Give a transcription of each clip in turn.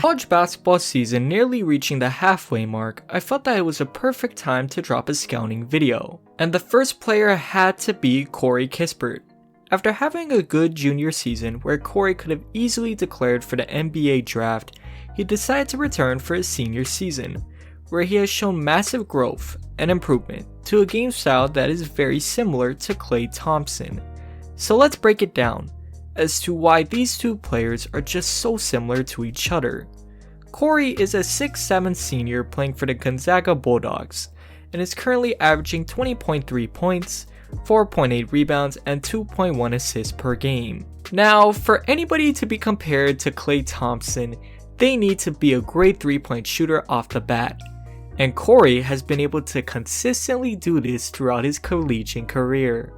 College basketball season nearly reaching the halfway mark, I felt that it was a perfect time to drop a scouting video. And the first player had to be Corey Kispert. After having a good junior season where Corey could have easily declared for the NBA draft, he decided to return for his senior season, where he has shown massive growth and improvement to a game style that is very similar to Klay Thompson. So let's break it down as to why these two players are just so similar to each other. Corey is a 6'7" senior playing for the Gonzaga Bulldogs and is currently averaging 20.3 points, 4.8 rebounds, and 2.1 assists per game. Now, for anybody to be compared to Klay Thompson, they need to be a great 3-point shooter off the bat, and Corey has been able to consistently do this throughout his collegiate career.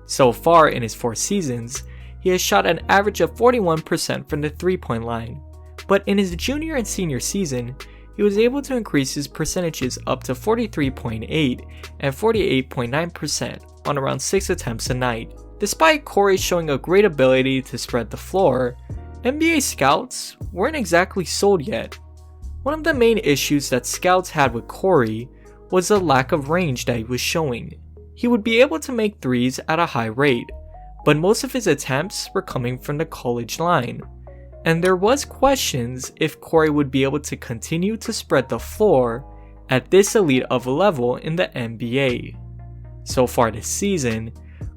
So far in his 4 seasons, he has shot an average of 41% from the 3-point line, but in his junior and senior season, he was able to increase his percentages up to 43.8 and 48.9% on around 6 attempts a night. Despite Corey showing a great ability to spread the floor, NBA scouts weren't exactly sold yet. One of the main issues that scouts had with Corey was the lack of range that he was showing. He would be able to make threes at a high rate, but most of his attempts were coming from the college line, and there was questions if Corey would be able to continue to spread the floor at this elite of a level in the NBA. So far this season,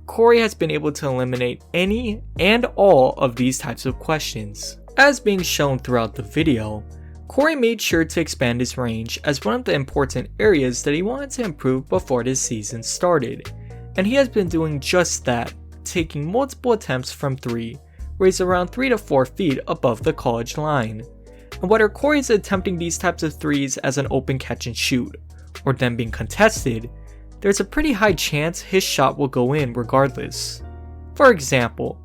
Corey has been able to eliminate any and all of these types of questions. As being shown throughout the video, Corey made sure to expand his range as one of the important areas that he wanted to improve before this season started, and he has been doing just that, taking multiple attempts from 3, where he's around 3 to 4 feet above the college line. And whether Corey is attempting these types of threes as an open catch and shoot, or them being contested, there's a pretty high chance his shot will go in regardless. For example,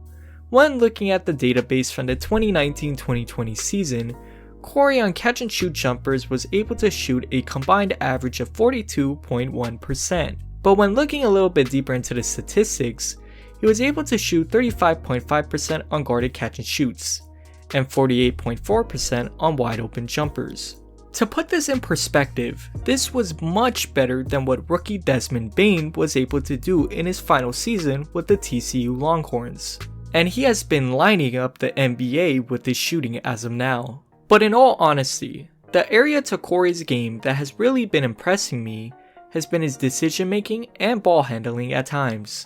when looking at the database from the 2019-2020 season, Corey on catch and shoot jumpers was able to shoot a combined average of 42.1%. But when looking a little bit deeper into the statistics, he was able to shoot 35.5% on guarded catch and shoots, and 48.4% on wide open jumpers. To put this in perspective, this was much better than what rookie Desmond Bane was able to do in his final season with the TCU Longhorns, and he has been lining up the NBA with his shooting as of now. But in all honesty, the area to Corey's game that has really been impressing me has been his decision making and ball handling at times.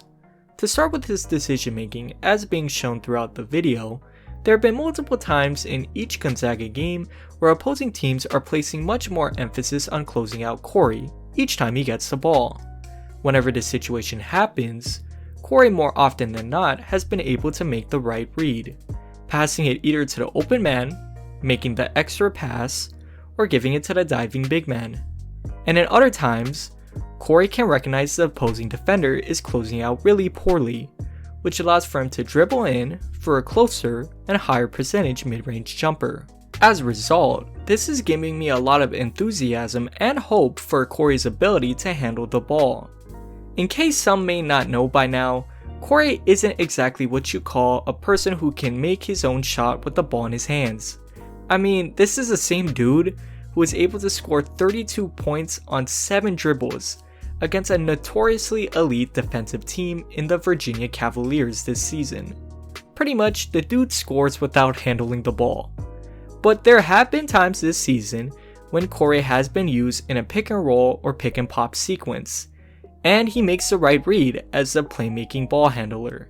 To start with his decision making, as being shown throughout the video, there have been multiple times in each Gonzaga game where opposing teams are placing much more emphasis on closing out Corey each time he gets the ball. Whenever this situation happens, Corey more often than not has been able to make the right read, passing it either to the open man, making the extra pass, or giving it to the diving big man. And in other times, Corey can recognize the opposing defender is closing out really poorly, which allows for him to dribble in for a closer and higher percentage mid-range jumper. As a result, this is giving me a lot of enthusiasm and hope for Corey's ability to handle the ball. In case some may not know by now, Corey isn't exactly what you call a person who can make his own shot with the ball in his hands. I mean, this is the same dude who was able to score 32 points on 7 dribbles against a notoriously elite defensive team in the Virginia Cavaliers this season. Pretty much, the dude scores without handling the ball. But there have been times this season when Corey has been used in a pick and roll or pick and pop sequence, and he makes the right read as the playmaking ball handler.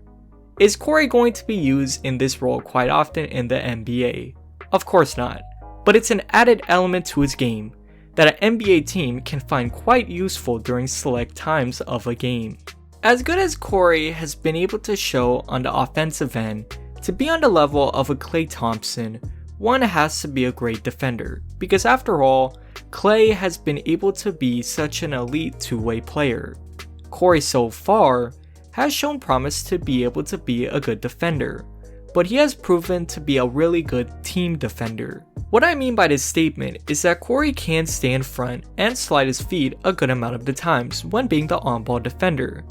Is Corey going to be used in this role quite often in the NBA? Of course not, but it's an added element to his game that an NBA team can find quite useful during select times of a game. As good as Corey has been able to show on the offensive end, to be on the level of a Klay Thompson, one has to be a great defender, because after all, Klay has been able to be such an elite two-way player. Corey so far has shown promise to be able to be a good defender, but he has proven to be a really good team defender. What I mean by this statement is that Corey can stay in front and slide his feet a good amount of the times when being the on-ball defender.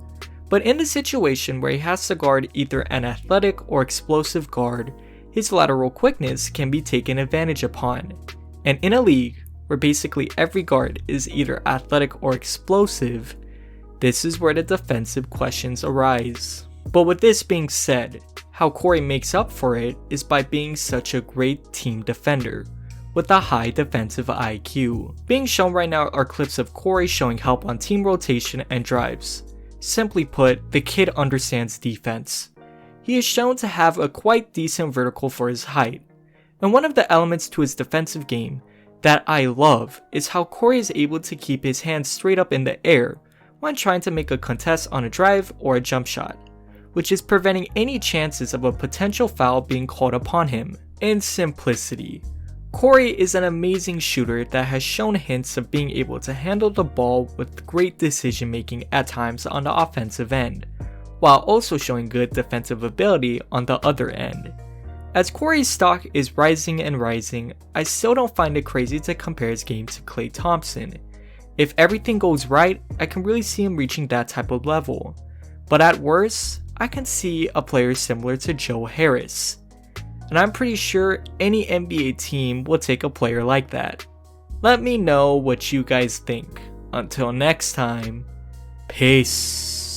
But in the situation where he has to guard either an athletic or explosive guard, his lateral quickness can be taken advantage upon. And in a league where basically every guard is either athletic or explosive, this is where the defensive questions arise. But with this being said, how Corey makes up for it is by being such a great team defender with a high defensive IQ. Being shown right now are clips of Corey showing help on team rotation and drives. Simply put, the kid understands defense. He is shown to have a quite decent vertical for his height. And one of the elements to his defensive game that I love is how Corey is able to keep his hands straight up in the air when trying to make a contest on a drive or a jump shot, which is preventing any chances of a potential foul being called upon him. In simplicity, Corey is an amazing shooter that has shown hints of being able to handle the ball with great decision making at times on the offensive end, while also showing good defensive ability on the other end. As Corey's stock is rising and rising, I still don't find it crazy to compare his game to Klay Thompson. If everything goes right, I can really see him reaching that type of level. But at worst, I can see a player similar to Joe Harris. And I'm pretty sure any NBA team will take a player like that. Let me know what you guys think. Until next time, peace.